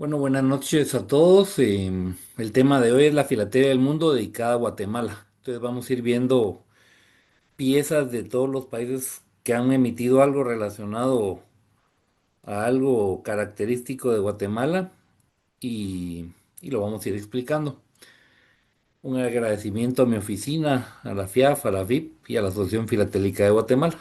Bueno, buenas noches a todos. El tema de hoy es la filatelia del mundo dedicada a Guatemala. Entonces vamos a ir viendo piezas de todos los países que han emitido algo relacionado a algo característico de Guatemala y, y lo vamos a ir explicando. Un agradecimiento a mi oficina, a la FIAF, a la VIP y a la Asociación Filatélica de Guatemala.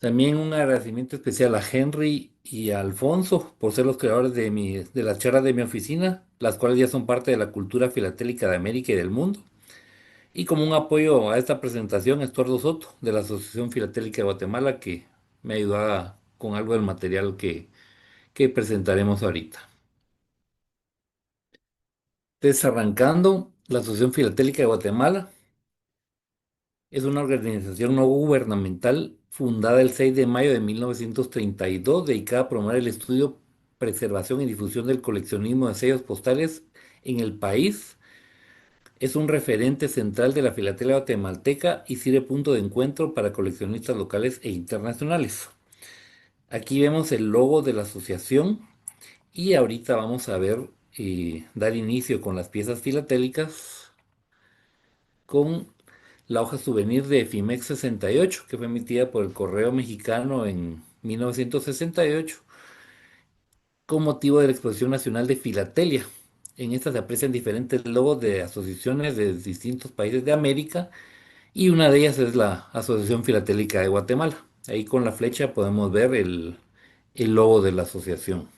También un agradecimiento especial a Henry y a Alfonso por ser los creadores de las charlas de mi oficina, las cuales ya son parte de la cultura filatélica de América y del mundo. Y como un apoyo a esta presentación, Estuardo Soto, de la Asociación Filatélica de Guatemala, que me ayuda con algo del material que presentaremos ahorita. Entonces, arrancando, la Asociación Filatélica de Guatemala es una organización no gubernamental fundada el 6 de mayo de 1932, dedicada a promover el estudio, preservación y difusión del coleccionismo de sellos postales en el país. Es un referente central de la filatelia guatemalteca y sirve punto de encuentro para coleccionistas locales e internacionales. Aquí vemos el logo de la asociación y ahorita vamos a ver dar inicio con las piezas filatélicas con la hoja souvenir de FIMEX 68, que fue emitida por el Correo Mexicano en 1968, con motivo de la Exposición Nacional de Filatelia. En esta se aprecian diferentes logos de asociaciones de distintos países de América y una de ellas es la Asociación Filatélica de Guatemala. Ahí con la flecha podemos ver el logo de la asociación.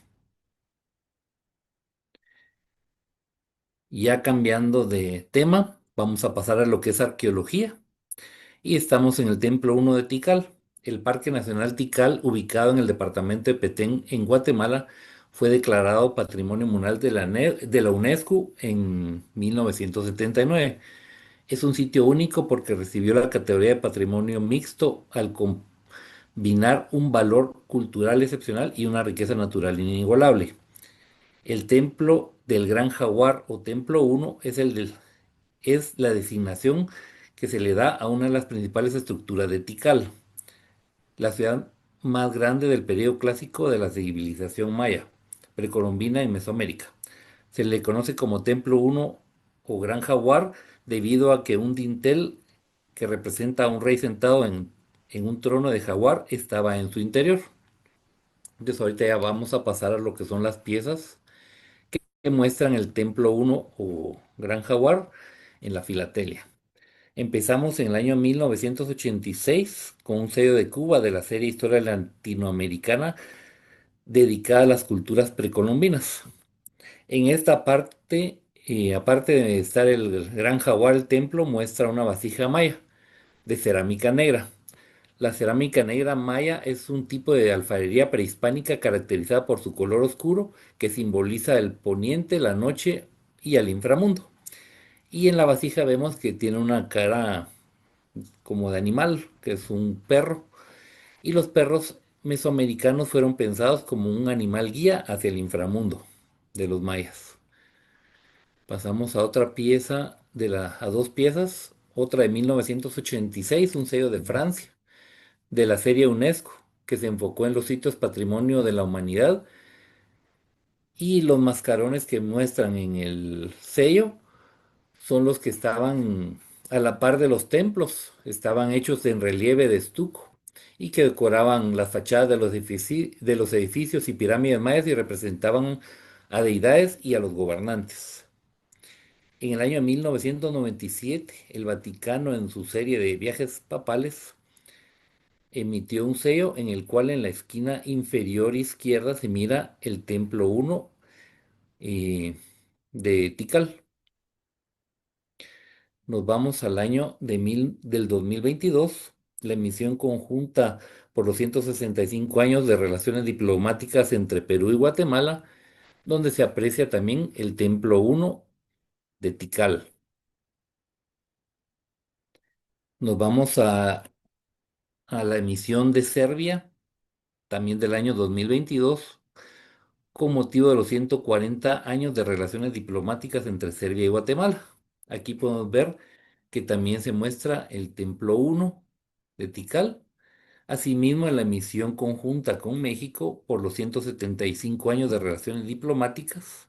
Ya cambiando de tema, vamos a pasar a lo que es arqueología. Y estamos en el Templo Uno de Tikal. El Parque Nacional Tikal, ubicado en el departamento de Petén, en Guatemala, fue declarado Patrimonio Mundial de la UNESCO en 1979. Es un sitio único porque recibió la categoría de Patrimonio Mixto al combinar un valor cultural excepcional y una riqueza natural inigualable. El Templo del Gran Jaguar o Templo Uno es la designación que se le da a una de las principales estructuras de Tikal, la ciudad más grande del periodo clásico de la civilización maya, precolombina en Mesoamérica. Se le conoce como Templo Uno o Gran Jaguar debido a que un dintel que representa a un rey sentado en un trono de jaguar estaba en su interior. Entonces ahorita ya vamos a pasar a lo que son las piezas que muestran el Templo Uno o Gran Jaguar en la filatelia. Empezamos en el año 1986 con un sello de Cuba de la serie Historia Latinoamericana dedicada a las culturas precolombinas. En esta parte, aparte de estar el Gran Jaguar, el templo muestra una vasija maya de cerámica negra. La cerámica negra maya es un tipo de alfarería prehispánica caracterizada por su color oscuro que simboliza el poniente, la noche y el inframundo. Y en la vasija vemos que tiene una cara como de animal, que es un perro, y los perros mesoamericanos fueron pensados como un animal guía hacia el inframundo de los mayas. Pasamos a otra pieza, a dos piezas, otra de 1986, un sello de Francia, de la serie UNESCO, que se enfocó en los sitios patrimonio de la humanidad, y los mascarones que muestran en el sello son los que estaban a la par de los templos, estaban hechos en relieve de estuco y que decoraban las fachadas de los edificios y pirámides mayas y representaban a deidades y a los gobernantes. En el año 1997, el Vaticano, en su serie de viajes papales, emitió un sello en el cual en la esquina inferior izquierda se mira el Templo Uno eh, de Tikal. Nos vamos al año del 2022, la emisión conjunta por los 165 años de relaciones diplomáticas entre Perú y Guatemala, donde se aprecia también el Templo Uno de Tikal. Nos vamos a la emisión de Serbia, también del año 2022, con motivo de los 140 años de relaciones diplomáticas entre Serbia y Guatemala. Aquí podemos ver que también se muestra el Templo Uno de Tikal Asimismo, en la misión conjunta con México por los 175 años de relaciones diplomáticas,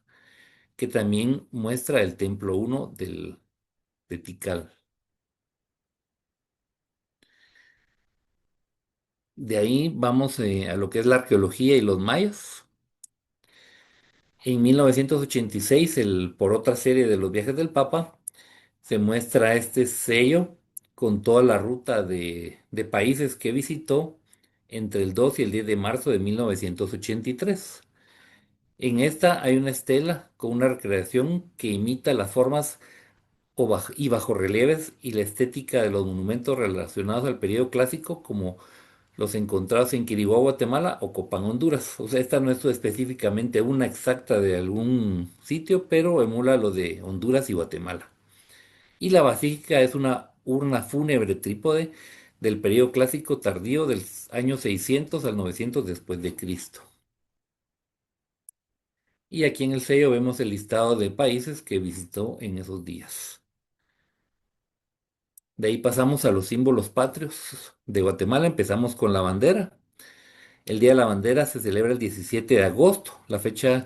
que también muestra el Templo uno de Tikal. De ahí vamos a lo que es la arqueología y los mayas. En 1986, por otra serie de los viajes del Papa, se muestra este sello con toda la ruta de países que visitó entre el 2 y el 10 de marzo de 1983. En esta hay una estela con una recreación que imita las formas y bajorrelieves y la estética de los monumentos relacionados al periodo clásico, como los encontrados en Quiriguá, Guatemala o Copán, Honduras. O sea, esta no es específicamente una exacta de algún sitio, pero emula lo de Honduras y Guatemala. Y la basílica es una urna fúnebre trípode del periodo clásico tardío del año 600 al 900 después de Cristo. Y aquí en el sello vemos el listado de países que visitó en esos días. De ahí pasamos a los símbolos patrios de Guatemala. Empezamos con la bandera. El Día de la Bandera se celebra el 17 de agosto. La fecha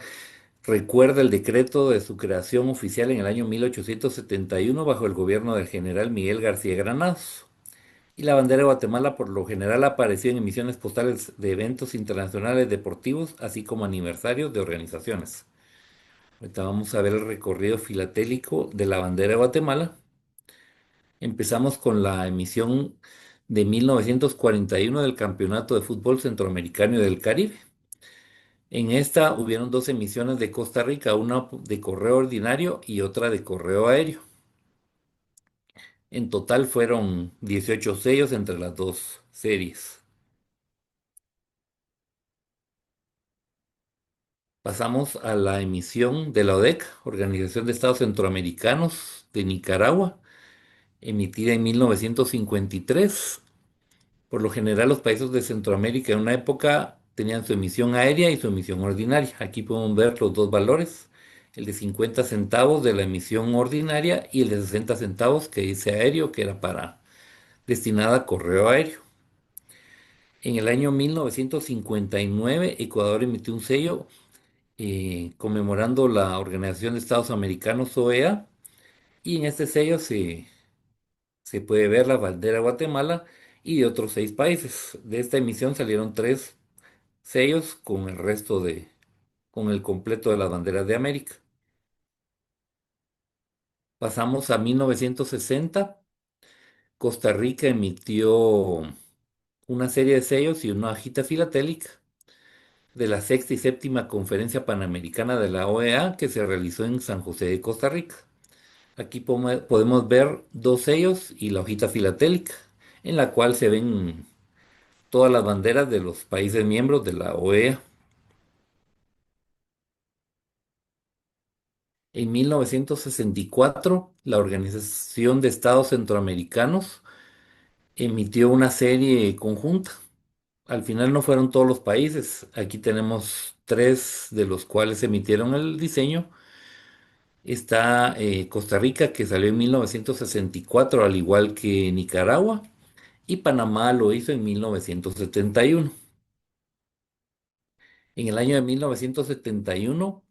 recuerda el decreto de su creación oficial en el año 1871 bajo el gobierno del general Miguel García Granados. Y la bandera de Guatemala por lo general apareció en emisiones postales de eventos internacionales deportivos, así como aniversarios de organizaciones. Ahorita vamos a ver el recorrido filatélico de la bandera de Guatemala. Empezamos con la emisión de 1941 del Campeonato de Fútbol Centroamericano y del Caribe. En esta hubieron dos emisiones de Costa Rica, una de correo ordinario y otra de correo aéreo. En total fueron 18 sellos entre las dos series. Pasamos a la emisión de la ODEC, Organización de Estados Centroamericanos de Nicaragua, emitida en 1953. Por lo general, los países de Centroamérica en una época tenían su emisión aérea y su emisión ordinaria. Aquí podemos ver los dos valores, el de 50 centavos de la emisión ordinaria y el de 60 centavos que dice aéreo, que era para destinada a correo aéreo. En el año 1959, Ecuador emitió un sello conmemorando la Organización de Estados Americanos, OEA, y en este sello se puede ver la bandera de Guatemala y de otros 6 países. De esta emisión salieron 3 sellos con el resto con el completo de las banderas de América. Pasamos a 1960. Costa Rica emitió una serie de sellos y una hojita filatélica de la sexta y séptima Conferencia Panamericana de la OEA que se realizó en San José de Costa Rica. Aquí podemos ver 2 sellos y la hojita filatélica, en la cual se ven todas las banderas de los países miembros de la OEA. En 1964, la Organización de Estados Centroamericanos emitió una serie conjunta. Al final no fueron todos los países. Aquí tenemos 3 de los cuales emitieron el diseño. Está Costa Rica, que salió en 1964, al igual que Nicaragua, y Panamá lo hizo en 1971. En el año de 1971,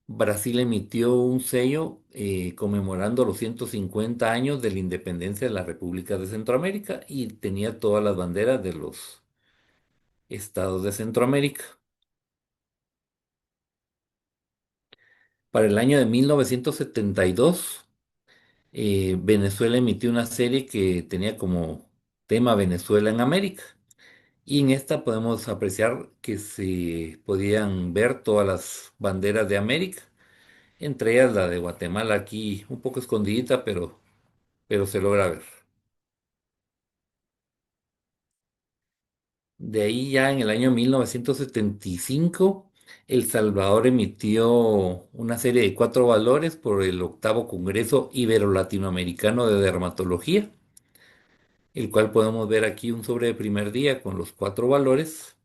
Brasil emitió un sello conmemorando los 150 años de la independencia de la República de Centroamérica y tenía todas las banderas de los estados de Centroamérica. Para el año de 1972, Venezuela emitió una serie que tenía como tema Venezuela en América. Y en esta podemos apreciar que se podían ver todas las banderas de América, entre ellas la de Guatemala aquí un poco escondidita, pero se logra ver. De ahí ya en el año 1975, El Salvador emitió una serie de 4 valores por el octavo Congreso Ibero-Latinoamericano de Dermatología, el cual podemos ver aquí un sobre de primer día con los 4 valores.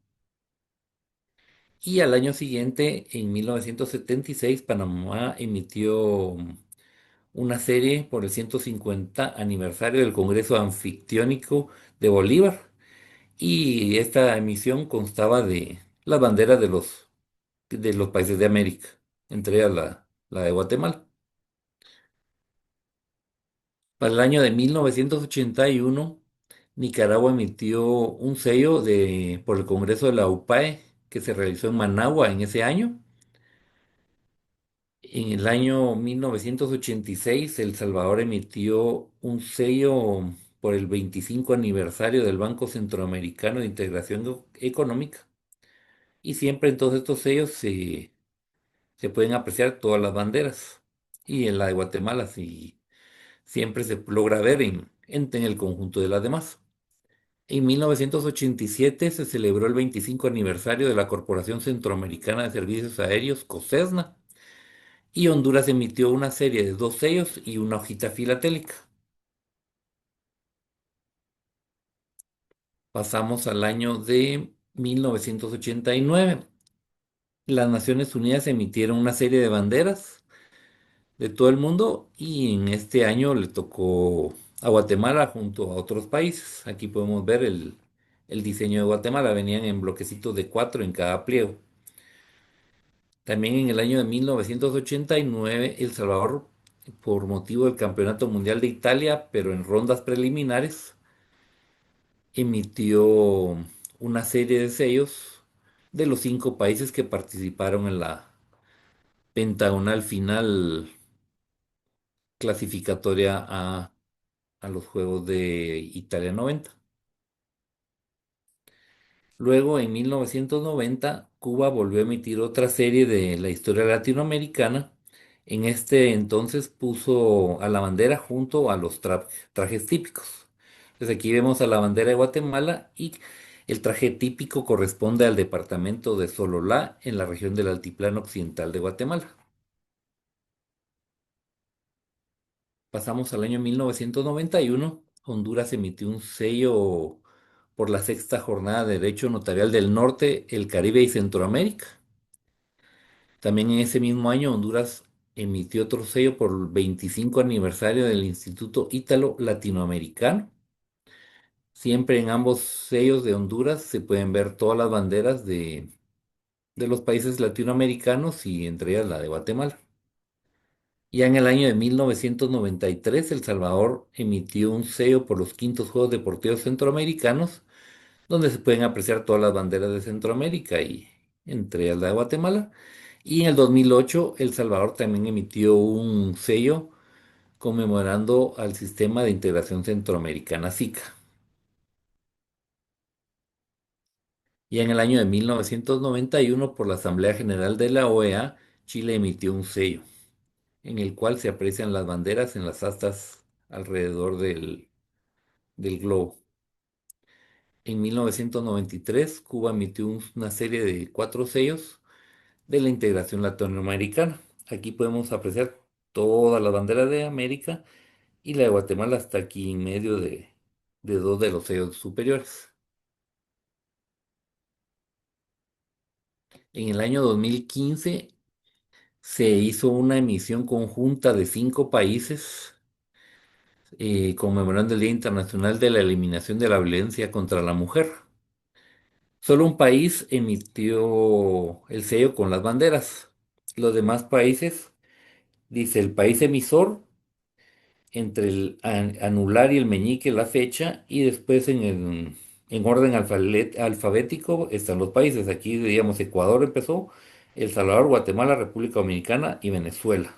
Y al año siguiente, en 1976, Panamá emitió una serie por el 150 aniversario del Congreso Anfictiónico de Bolívar, y esta emisión constaba de las banderas de los países de América, entre ellas la de Guatemala. Para el año de 1981, Nicaragua emitió un sello por el Congreso de la UPAE que se realizó en Managua en ese año. En el año 1986, El Salvador emitió un sello por el 25 aniversario del Banco Centroamericano de Integración Económica. Y siempre en todos estos sellos se pueden apreciar todas las banderas. Y en la de Guatemala sí, siempre se logra ver en el conjunto de las demás. En 1987 se celebró el 25 aniversario de la Corporación Centroamericana de Servicios Aéreos, COSESNA, y Honduras emitió una serie de dos sellos y una hojita filatélica. Pasamos al año de 1989. Las Naciones Unidas emitieron una serie de banderas de todo el mundo y en este año le tocó a Guatemala junto a otros países. Aquí podemos ver el diseño de Guatemala. Venían en bloquecitos de cuatro en cada pliego. También en el año de 1989, El Salvador, por motivo del Campeonato Mundial de Italia, pero en rondas preliminares, emitió una serie de sellos de los cinco países que participaron en la pentagonal final clasificatoria a los Juegos de Italia 90. Luego, en 1990, Cuba volvió a emitir otra serie de la historia latinoamericana. En este entonces puso a la bandera junto a los trajes típicos. Entonces aquí vemos a la bandera de Guatemala y el traje típico corresponde al departamento de Sololá en la región del Altiplano Occidental de Guatemala. Pasamos al año 1991. Honduras emitió un sello por la sexta jornada de Derecho Notarial del Norte, el Caribe y Centroamérica. También en ese mismo año Honduras emitió otro sello por el 25 aniversario del Instituto Ítalo Latinoamericano. Siempre en ambos sellos de Honduras se pueden ver todas las banderas de los países latinoamericanos y entre ellas la de Guatemala. Ya en el año de 1993, El Salvador emitió un sello por los quintos Juegos Deportivos Centroamericanos, donde se pueden apreciar todas las banderas de Centroamérica y entre ellas la de Guatemala. Y en el 2008, El Salvador también emitió un sello conmemorando al Sistema de Integración Centroamericana SICA. Y en el año de 1991, por la Asamblea General de la OEA, Chile emitió un sello, en el cual se aprecian las banderas en las astas alrededor del globo. En 1993, Cuba emitió una serie de cuatro sellos de la integración latinoamericana. Aquí podemos apreciar todas las banderas de América y la de Guatemala está aquí en medio de dos de los sellos superiores. En el año 2015 se hizo una emisión conjunta de cinco países conmemorando el Día Internacional de la Eliminación de la Violencia contra la Mujer. Solo un país emitió el sello con las banderas. Los demás países, dice el país emisor, entre el anular y el meñique la fecha y después en orden alfabético están los países. Aquí, digamos, Ecuador empezó, El Salvador, Guatemala, República Dominicana y Venezuela.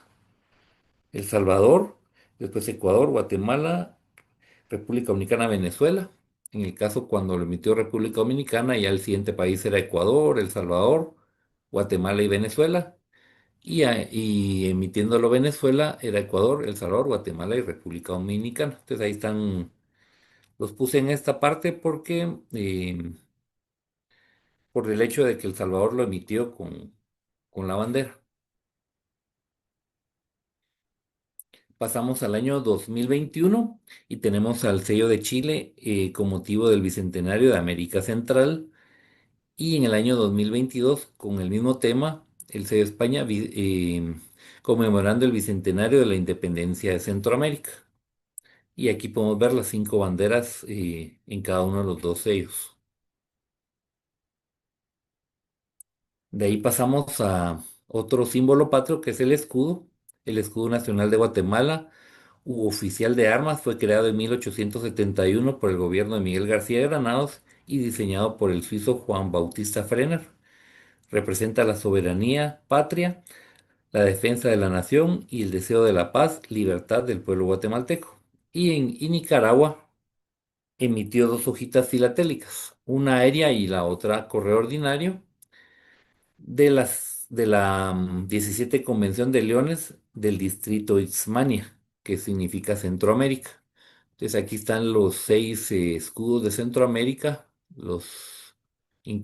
El Salvador, después Ecuador, Guatemala, República Dominicana, Venezuela. En el caso cuando lo emitió República Dominicana, ya el siguiente país era Ecuador, El Salvador, Guatemala y Venezuela. Y emitiéndolo Venezuela era Ecuador, El Salvador, Guatemala y República Dominicana. Entonces ahí están, los puse en esta parte porque por el hecho de que El Salvador lo emitió con la bandera. Pasamos al año 2021 y tenemos al sello de Chile con motivo del Bicentenario de América Central. Y en el año 2022, con el mismo tema, el sello de España conmemorando el Bicentenario de la Independencia de Centroamérica. Y aquí podemos ver las cinco banderas en cada uno de los dos sellos. De ahí pasamos a otro símbolo patrio que es el escudo nacional de Guatemala, u oficial de armas, fue creado en 1871 por el gobierno de Miguel García de Granados y diseñado por el suizo Juan Bautista Frener. Representa la soberanía patria, la defensa de la nación y el deseo de la paz, libertad del pueblo guatemalteco. Y Nicaragua emitió dos hojitas filatélicas, una aérea y la otra correo ordinario, de la 17 Convención de Leones del distrito Ixmania, que significa Centroamérica. Entonces aquí están los seis escudos de Centroamérica,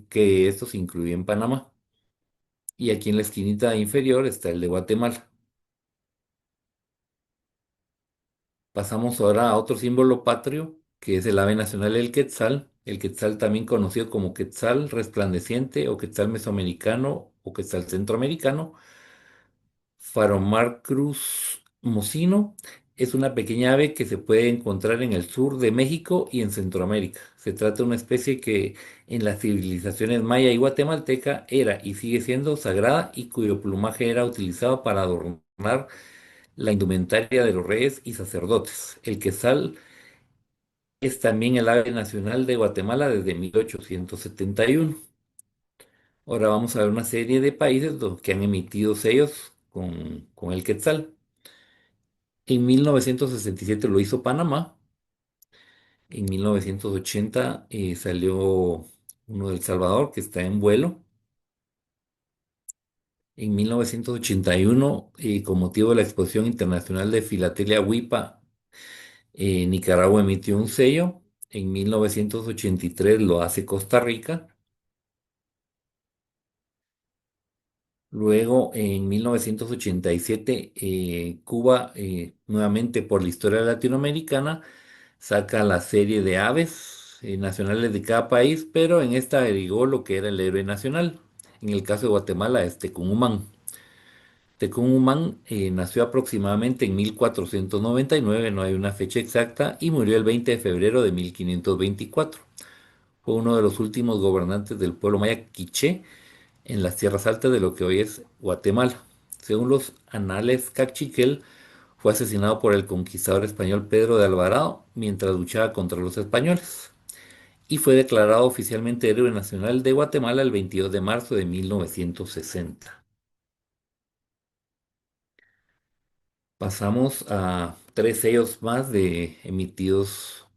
que estos incluyen Panamá. Y aquí en la esquinita inferior está el de Guatemala. Pasamos ahora a otro símbolo patrio, que es el ave nacional, el quetzal también conocido como quetzal resplandeciente o quetzal mesoamericano o quetzal centroamericano. Faromar cruz mocino es una pequeña ave que se puede encontrar en el sur de México y en Centroamérica. Se trata de una especie que en las civilizaciones maya y guatemalteca era y sigue siendo sagrada y cuyo plumaje era utilizado para adornar la indumentaria de los reyes y sacerdotes. El quetzal es también el ave nacional de Guatemala desde 1871. Ahora vamos a ver una serie de países que han emitido sellos con el quetzal. En 1967 lo hizo Panamá. En 1980 salió uno de El Salvador que está en vuelo. En 1981, con motivo de la Exposición Internacional de Filatelia WIPA, Nicaragua emitió un sello. En 1983 lo hace Costa Rica. Luego, en 1987, Cuba, nuevamente por la historia latinoamericana, saca la serie de aves nacionales de cada país, pero en esta agregó lo que era el héroe nacional. En el caso de Guatemala es Tecún Umán nació aproximadamente en 1499, no hay una fecha exacta, y murió el 20 de febrero de 1524. Fue uno de los últimos gobernantes del pueblo maya quiché en las tierras altas de lo que hoy es Guatemala. Según los anales Cachiquel, fue asesinado por el conquistador español Pedro de Alvarado mientras luchaba contra los españoles y fue declarado oficialmente héroe nacional de Guatemala el 22 de marzo de 1960. Pasamos a tres sellos más emitidos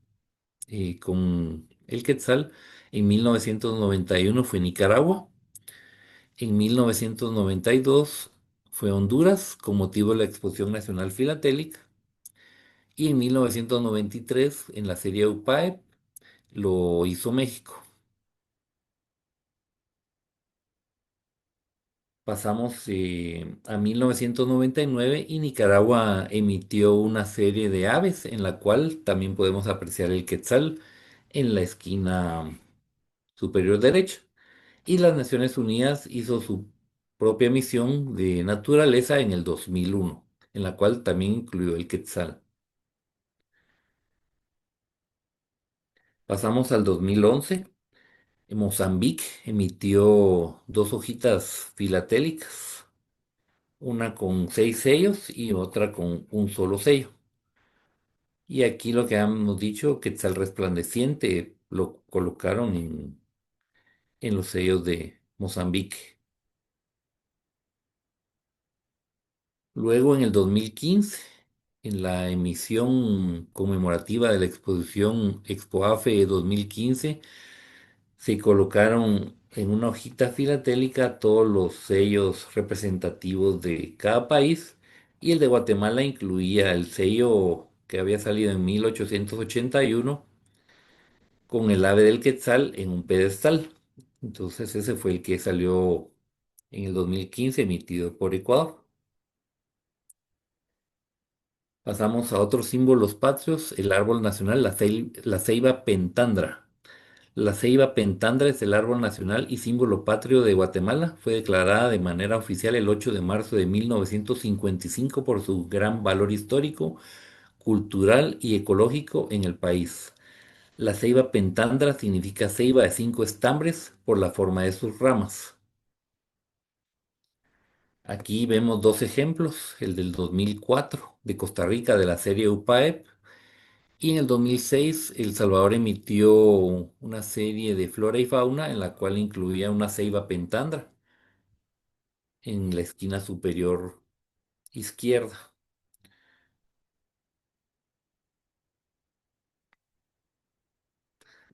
con el Quetzal. En 1991 fue Nicaragua. En 1992 fue Honduras con motivo de la Exposición Nacional Filatélica. Y en 1993 en la serie UPAEP lo hizo México. Pasamos a 1999 y Nicaragua emitió una serie de aves en la cual también podemos apreciar el quetzal en la esquina superior derecha. Y las Naciones Unidas hizo su propia misión de naturaleza en el 2001, en la cual también incluyó el quetzal. Pasamos al 2011. Mozambique emitió dos hojitas filatélicas, una con seis sellos y otra con un solo sello. Y aquí lo que hemos dicho, Quetzal resplandeciente, lo colocaron en los sellos de Mozambique. Luego, en el 2015, en la emisión conmemorativa de la exposición ExpoAFE 2015, se colocaron en una hojita filatélica todos los sellos representativos de cada país y el de Guatemala incluía el sello que había salido en 1881 con el ave del Quetzal en un pedestal. Entonces ese fue el que salió en el 2015 emitido por Ecuador. Pasamos a otros símbolos patrios, el árbol nacional, la ceiba pentandra. La ceiba pentandra es el árbol nacional y símbolo patrio de Guatemala. Fue declarada de manera oficial el 8 de marzo de 1955 por su gran valor histórico, cultural y ecológico en el país. La ceiba pentandra significa ceiba de cinco estambres por la forma de sus ramas. Aquí vemos dos ejemplos, el del 2004 de Costa Rica de la serie UPAEP y en el 2006 El Salvador emitió una serie de flora y fauna en la cual incluía una ceiba pentandra en la esquina superior izquierda.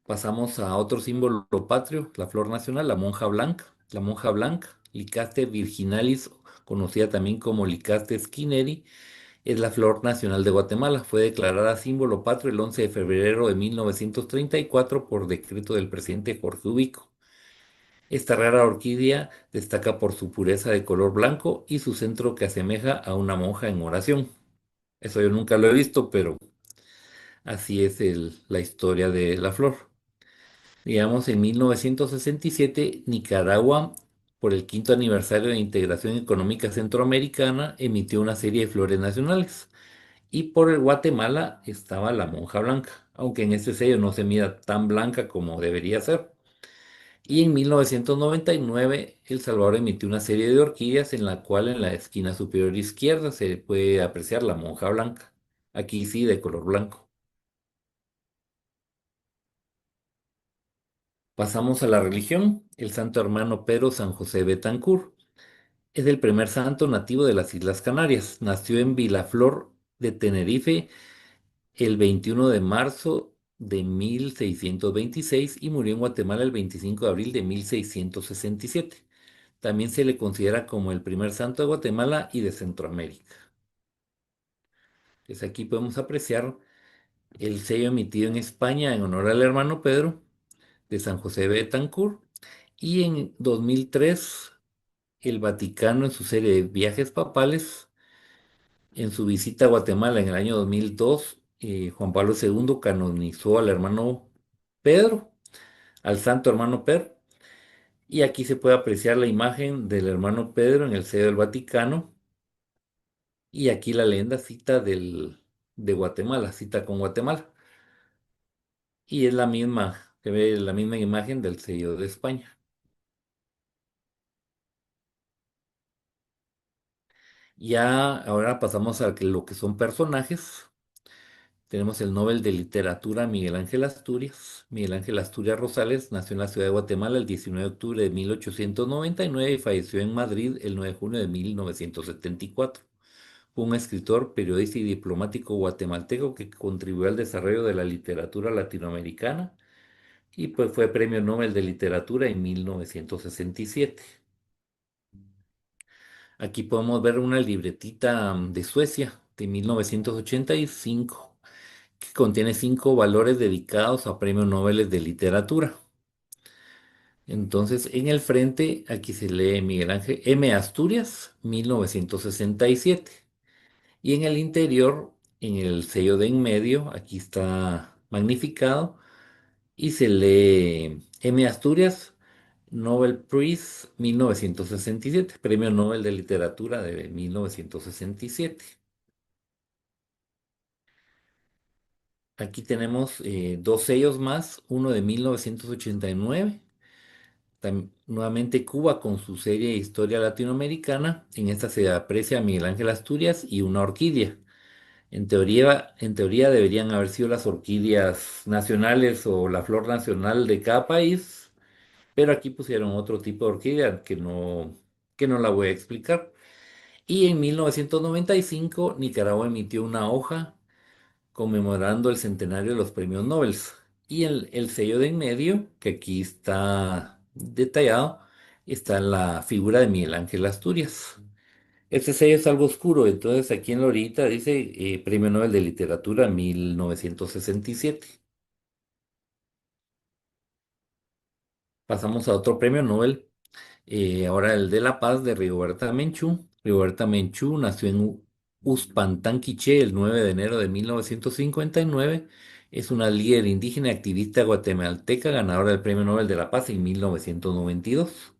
Pasamos a otro símbolo patrio, la flor nacional, la monja blanca. La monja blanca, Lycaste virginalis, conocida también como Lycaste skinneri, es la flor nacional de Guatemala. Fue declarada símbolo patrio el 11 de febrero de 1934 por decreto del presidente Jorge Ubico. Esta rara orquídea destaca por su pureza de color blanco y su centro que asemeja a una monja en oración. Eso yo nunca lo he visto, pero así es la historia de la flor. Digamos, en 1967, Nicaragua, por el quinto aniversario de Integración Económica Centroamericana, emitió una serie de flores nacionales. Y por el Guatemala estaba la monja blanca, aunque en este sello no se mira tan blanca como debería ser. Y en 1999, El Salvador emitió una serie de orquídeas en la cual en la esquina superior izquierda se puede apreciar la monja blanca. Aquí sí, de color blanco. Pasamos a la religión. El santo hermano Pedro San José Betancur es el primer santo nativo de las Islas Canarias. Nació en Vilaflor de Tenerife el 21 de marzo de 1626 y murió en Guatemala el 25 de abril de 1667. También se le considera como el primer santo de Guatemala y de Centroamérica. Pues aquí podemos apreciar el sello emitido en España en honor al hermano Pedro de San José de Betancourt. Y en 2003, el Vaticano en su serie de viajes papales, en su visita a Guatemala en el año 2002, Juan Pablo II canonizó al hermano Pedro, al santo hermano Pedro. Y aquí se puede apreciar la imagen del hermano Pedro en el sello del Vaticano. Y aquí la leyenda cita de Guatemala, cita con Guatemala. Y es la misma, se ve la misma imagen del sello de España. Ya ahora pasamos a lo que son personajes. Tenemos el Nobel de Literatura Miguel Ángel Asturias. Miguel Ángel Asturias Rosales nació en la ciudad de Guatemala el 19 de octubre de 1899 y falleció en Madrid el 9 de junio de 1974. Fue un escritor, periodista y diplomático guatemalteco que contribuyó al desarrollo de la literatura latinoamericana y pues fue Premio Nobel de Literatura en 1967. Aquí podemos ver una libretita de Suecia de 1985 que contiene 5 valores dedicados a premios Nobel de literatura. Entonces, en el frente, aquí se lee Miguel Ángel M. Asturias, 1967. Y en el interior, en el sello de en medio, aquí está magnificado y se lee M. Asturias, Nobel Prize 1967, Premio Nobel de Literatura de 1967. Aquí tenemos dos sellos más, uno de 1989, nuevamente Cuba con su serie Historia Latinoamericana. En esta se aprecia a Miguel Ángel Asturias y una orquídea. En teoría deberían haber sido las orquídeas nacionales o la flor nacional de cada país, pero aquí pusieron otro tipo de orquídea que no la voy a explicar. Y en 1995 Nicaragua emitió una hoja conmemorando el centenario de los premios Nobel. Y el sello de en medio, que aquí está detallado, está la figura de Miguel Ángel Asturias. Este sello es algo oscuro, entonces aquí en la orillita dice Premio Nobel de Literatura 1967. Pasamos a otro premio Nobel, ahora el de la Paz de Rigoberta Menchú. Rigoberta Menchú nació en Uspantán, Quiché, el 9 de enero de 1959. Es una líder indígena y activista guatemalteca, ganadora del Premio Nobel de la Paz en 1992.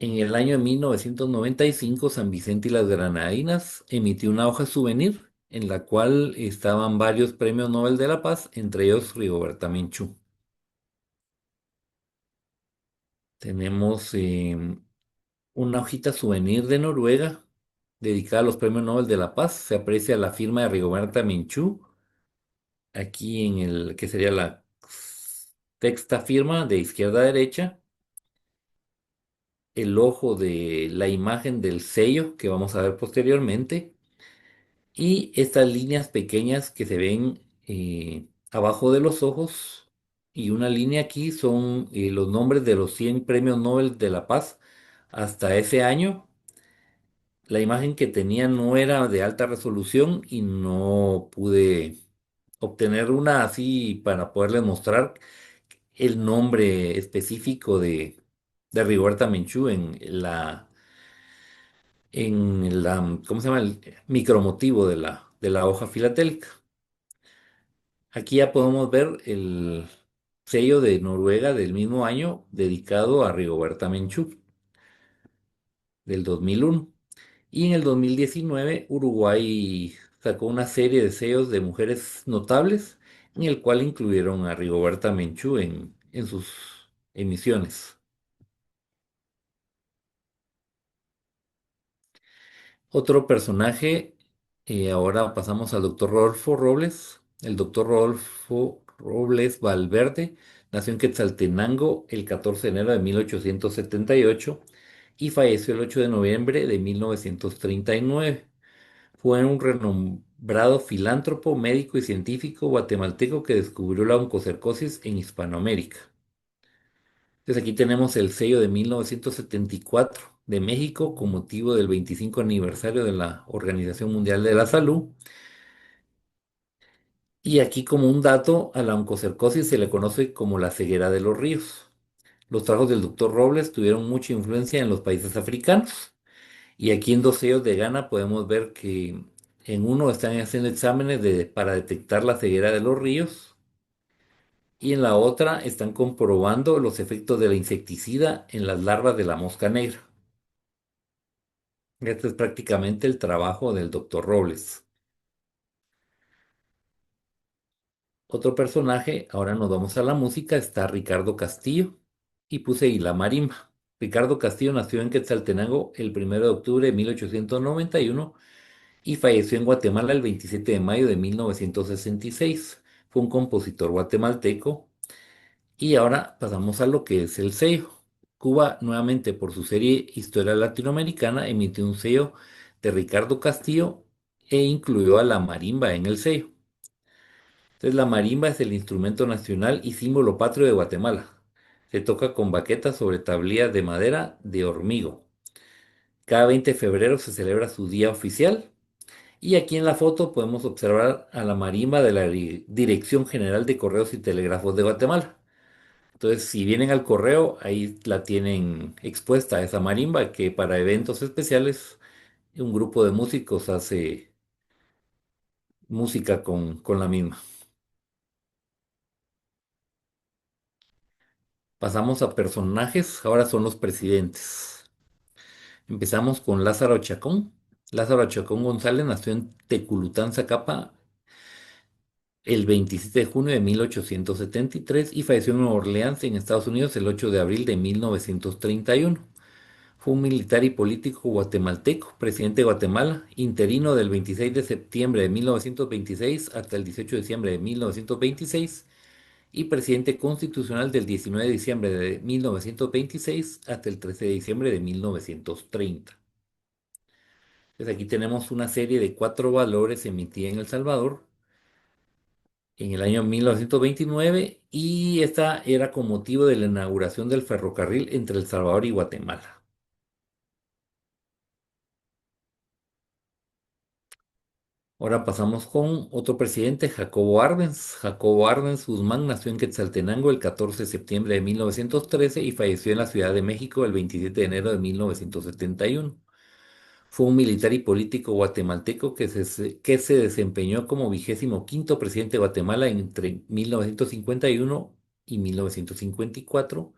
En el año de 1995, San Vicente y las Granadinas emitió una hoja souvenir en la cual estaban varios premios Nobel de la Paz, entre ellos Rigoberta Menchú. Tenemos Una hojita souvenir de Noruega dedicada a los premios Nobel de la Paz. Se aprecia la firma de Rigoberta Menchú, aquí en el que sería la sexta firma de izquierda a derecha, el ojo de la imagen del sello que vamos a ver posteriormente y estas líneas pequeñas que se ven abajo de los ojos y una línea aquí son los nombres de los 100 premios Nobel de la Paz hasta ese año. La imagen que tenía no era de alta resolución y no pude obtener una así para poderles mostrar el nombre específico de Rigoberta Menchú en la, ¿cómo se llama? El micromotivo de la hoja filatélica. Aquí ya podemos ver el sello de Noruega del mismo año dedicado a Rigoberta Menchú del 2001. Y en el 2019 Uruguay sacó una serie de sellos de mujeres notables en el cual incluyeron a Rigoberta Menchú en sus emisiones. Otro personaje, ahora pasamos al doctor Rodolfo Robles. El doctor Rodolfo Robles Valverde nació en Quetzaltenango el 14 de enero de 1878 y falleció el 8 de noviembre de 1939. Fue un renombrado filántropo, médico y científico guatemalteco que descubrió la oncocercosis en Hispanoamérica. Entonces aquí tenemos el sello de 1974 de México con motivo del 25 aniversario de la Organización Mundial de la Salud. Y aquí como un dato, a la oncocercosis se le conoce como la ceguera de los ríos. Los trabajos del doctor Robles tuvieron mucha influencia en los países africanos. Y aquí en dos sellos de Ghana podemos ver que en uno están haciendo exámenes para detectar la ceguera de los ríos y en la otra están comprobando los efectos de la insecticida en las larvas de la mosca negra. Este es prácticamente el trabajo del doctor Robles. Otro personaje, ahora nos vamos a la música, está Ricardo Castillo y puse ahí la marimba. Ricardo Castillo nació en Quetzaltenango el 1 de octubre de 1891 y falleció en Guatemala el 27 de mayo de 1966. Fue un compositor guatemalteco. Y ahora pasamos a lo que es el sello. Cuba, nuevamente por su serie Historia Latinoamericana, emitió un sello de Ricardo Castillo e incluyó a la marimba en el sello. Entonces, la marimba es el instrumento nacional y símbolo patrio de Guatemala. Se toca con baquetas sobre tablillas de madera de hormigo. Cada 20 de febrero se celebra su día oficial. Y aquí en la foto podemos observar a la marimba de la Dirección General de Correos y Telégrafos de Guatemala. Entonces, si vienen al correo, ahí la tienen expuesta esa marimba que para eventos especiales un grupo de músicos hace música con la misma. Pasamos a personajes, ahora son los presidentes. Empezamos con Lázaro Chacón. Lázaro Chacón González nació en Teculután, Zacapa, el 27 de junio de 1873 y falleció en Nueva Orleans, en Estados Unidos, el 8 de abril de 1931. Fue un militar y político guatemalteco, presidente de Guatemala, interino del 26 de septiembre de 1926 hasta el 18 de diciembre de 1926 y presidente constitucional del 19 de diciembre de 1926 hasta el 13 de diciembre de 1930. Pues aquí tenemos una serie de 4 valores emitida en El Salvador en el año 1929 y esta era con motivo de la inauguración del ferrocarril entre El Salvador y Guatemala. Ahora pasamos con otro presidente, Jacobo Arbenz. Jacobo Arbenz Guzmán nació en Quetzaltenango el 14 de septiembre de 1913 y falleció en la Ciudad de México el 27 de enero de 1971. Fue un militar y político guatemalteco que se desempeñó como 25º presidente de Guatemala entre 1951 y 1954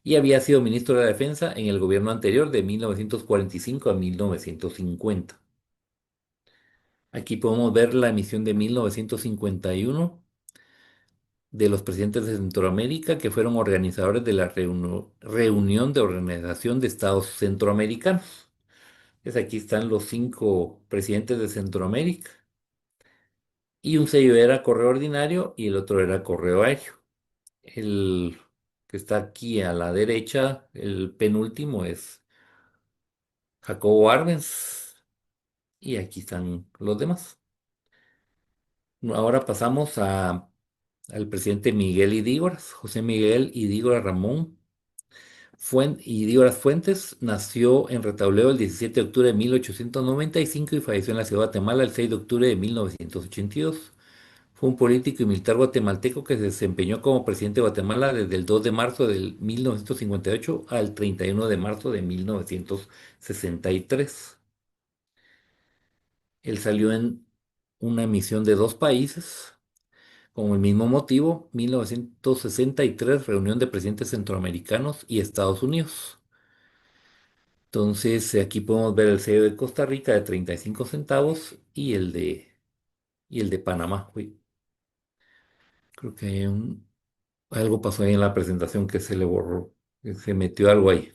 y había sido ministro de la Defensa en el gobierno anterior de 1945 a 1950. Aquí podemos ver la emisión de 1951 de los presidentes de Centroamérica que fueron organizadores de la Reunión de Organización de Estados Centroamericanos. Entonces aquí están los cinco presidentes de Centroamérica y un sello era correo ordinario y el otro era correo aéreo. El que está aquí a la derecha, el penúltimo es Jacobo Arbenz y aquí están los demás. Ahora pasamos al presidente Miguel Idígoras, José Miguel Idígoras Ramón Idígoras Fuentes. Nació en Retauleo el 17 de octubre de 1895 y falleció en la ciudad de Guatemala el 6 de octubre de 1982. Fue un político y militar guatemalteco que se desempeñó como presidente de Guatemala desde el 2 de marzo de 1958 al 31 de marzo de 1963. Él salió en una misión de dos países con el mismo motivo, 1963, reunión de presidentes centroamericanos y Estados Unidos. Entonces, aquí podemos ver el sello de Costa Rica de 35 centavos y el de Panamá. Uy, creo que algo pasó ahí en la presentación que se le borró, que se metió algo ahí.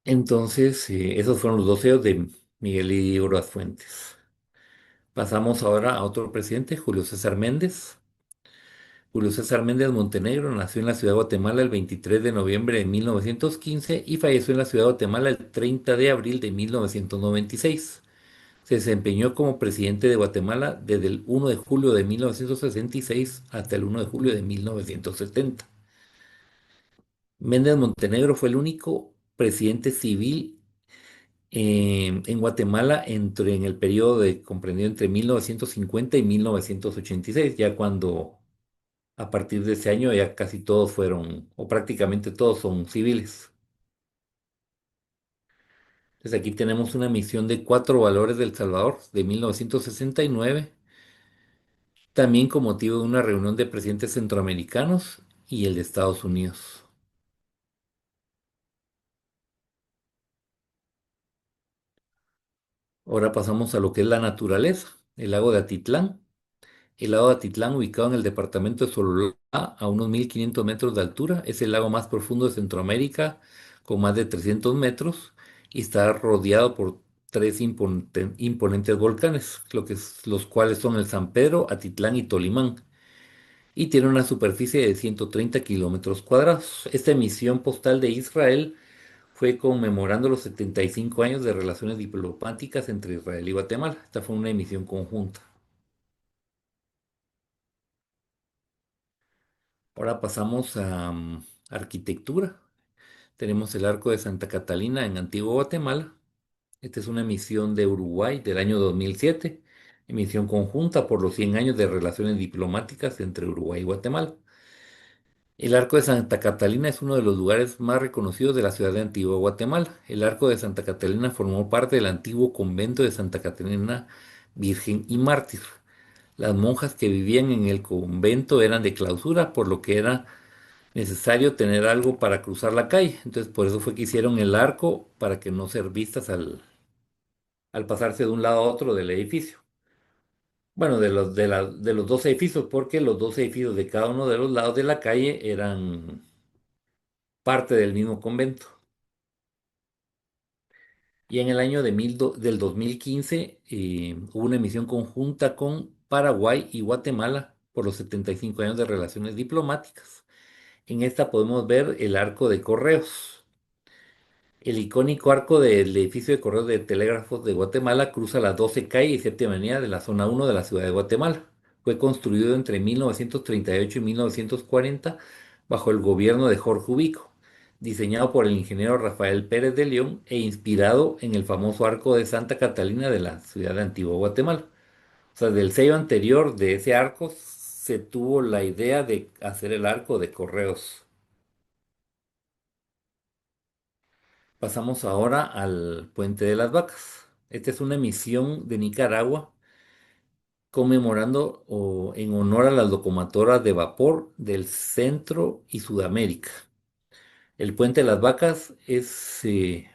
Entonces, esos fueron los dos sellos de Miguel y Ordaz Fuentes. Pasamos ahora a otro presidente, Julio César Méndez. Julio César Méndez Montenegro nació en la ciudad de Guatemala el 23 de noviembre de 1915 y falleció en la ciudad de Guatemala el 30 de abril de 1996. Se desempeñó como presidente de Guatemala desde el 1 de julio de 1966 hasta el 1 de julio de 1970. Méndez Montenegro fue el único presidente civil en Guatemala en el periodo comprendido entre 1950 y 1986, ya cuando a partir de ese año ya casi todos fueron, o prácticamente todos son civiles. Entonces aquí tenemos una misión de cuatro valores del Salvador de 1969, también con motivo de una reunión de presidentes centroamericanos y el de Estados Unidos. Ahora pasamos a lo que es la naturaleza, el lago de Atitlán. El lago de Atitlán, ubicado en el departamento de Sololá, a unos 1500 metros de altura, es el lago más profundo de Centroamérica, con más de 300 metros, y está rodeado por tres imponentes volcanes, los cuales son el San Pedro, Atitlán y Tolimán, y tiene una superficie de 130 kilómetros cuadrados. Esta emisión postal de Israel fue conmemorando los 75 años de relaciones diplomáticas entre Israel y Guatemala. Esta fue una emisión conjunta. Ahora pasamos a arquitectura. Tenemos el Arco de Santa Catalina en Antigua Guatemala. Esta es una emisión de Uruguay del año 2007, emisión conjunta por los 100 años de relaciones diplomáticas entre Uruguay y Guatemala. El Arco de Santa Catalina es uno de los lugares más reconocidos de la ciudad de Antigua Guatemala. El Arco de Santa Catalina formó parte del antiguo convento de Santa Catalina Virgen y Mártir. Las monjas que vivían en el convento eran de clausura, por lo que era necesario tener algo para cruzar la calle. Entonces, por eso fue que hicieron el arco para que no ser vistas al pasarse de un lado a otro del edificio. Bueno, de los dos edificios, porque los dos edificios de cada uno de los lados de la calle eran parte del mismo convento. Y en el año del 2015 hubo una emisión conjunta con Paraguay y Guatemala por los 75 años de relaciones diplomáticas. En esta podemos ver el arco de Correos. El icónico arco del edificio de correos de telégrafos de Guatemala cruza las 12 calles y séptima avenida de la zona 1 de la ciudad de Guatemala. Fue construido entre 1938 y 1940 bajo el gobierno de Jorge Ubico, diseñado por el ingeniero Rafael Pérez de León e inspirado en el famoso arco de Santa Catalina de la ciudad de Antigua Guatemala. O sea, del sello anterior de ese arco se tuvo la idea de hacer el arco de correos. Pasamos ahora al Puente de las Vacas. Esta es una emisión de Nicaragua conmemorando o en honor a las locomotoras de vapor del Centro y Sudamérica. El Puente de las Vacas es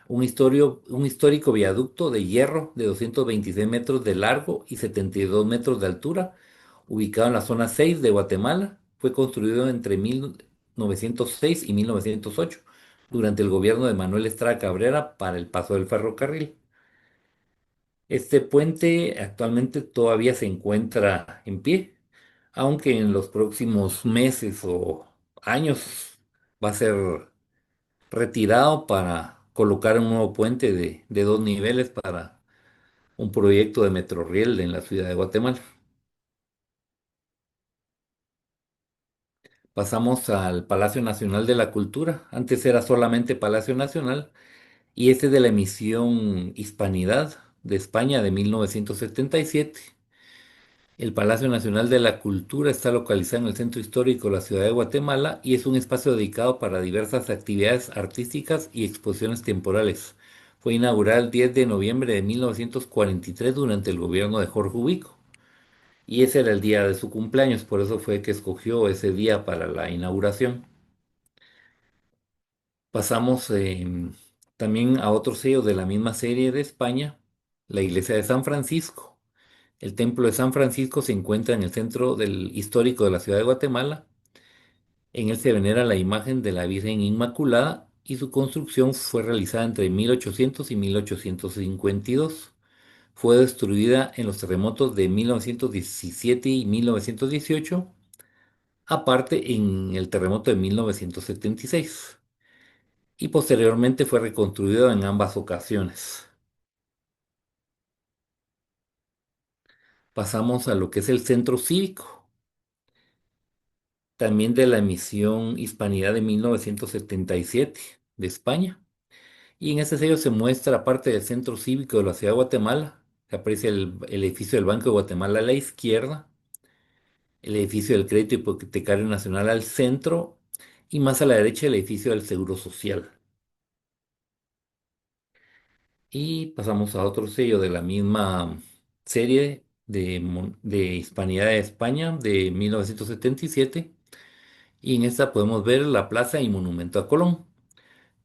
un histórico viaducto de hierro de 226 metros de largo y 72 metros de altura, ubicado en la zona 6 de Guatemala. Fue construido entre 1906 y 1908 durante el gobierno de Manuel Estrada Cabrera para el paso del ferrocarril. Este puente actualmente todavía se encuentra en pie, aunque en los próximos meses o años va a ser retirado para colocar un nuevo puente de 2 niveles para un proyecto de Metrorriel en la ciudad de Guatemala. Pasamos al Palacio Nacional de la Cultura. Antes era solamente Palacio Nacional y este es de la emisión Hispanidad de España de 1977. El Palacio Nacional de la Cultura está localizado en el centro histórico de la ciudad de Guatemala y es un espacio dedicado para diversas actividades artísticas y exposiciones temporales. Fue inaugurado el 10 de noviembre de 1943 durante el gobierno de Jorge Ubico y ese era el día de su cumpleaños, por eso fue que escogió ese día para la inauguración. Pasamos también a otro sello de la misma serie de España, la iglesia de San Francisco. El templo de San Francisco se encuentra en el centro del histórico de la ciudad de Guatemala. En él se venera la imagen de la Virgen Inmaculada y su construcción fue realizada entre 1800 y 1852. Fue destruida en los terremotos de 1917 y 1918, aparte en el terremoto de 1976, y posteriormente fue reconstruido en ambas ocasiones. Pasamos a lo que es el centro cívico, también de la emisión Hispanidad de 1977 de España. Y en este sello se muestra parte del centro cívico de la ciudad de Guatemala. Se aprecia el edificio del Banco de Guatemala a la izquierda, el edificio del Crédito Hipotecario Nacional al centro y más a la derecha el edificio del Seguro Social. Y pasamos a otro sello de la misma serie de Hispanidad de España de 1977. Y en esta podemos ver la plaza y monumento a Colón.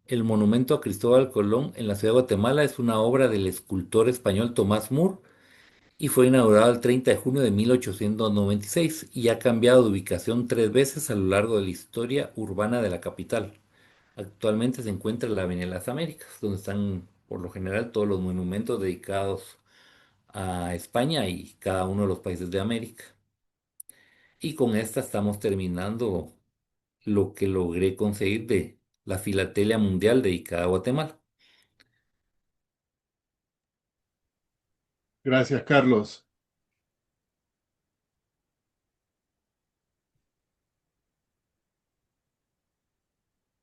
El monumento a Cristóbal Colón en la ciudad de Guatemala es una obra del escultor español Tomás Mur y fue inaugurado el 30 de junio de 1896 y ha cambiado de ubicación 3 veces a lo largo de la historia urbana de la capital. Actualmente se encuentra en la Avenida de las Américas, donde están por lo general todos los monumentos dedicados a España y cada uno de los países de América. Y con esta estamos terminando lo que logré conseguir de la Filatelia Mundial dedicada a Guatemala. Gracias, Carlos.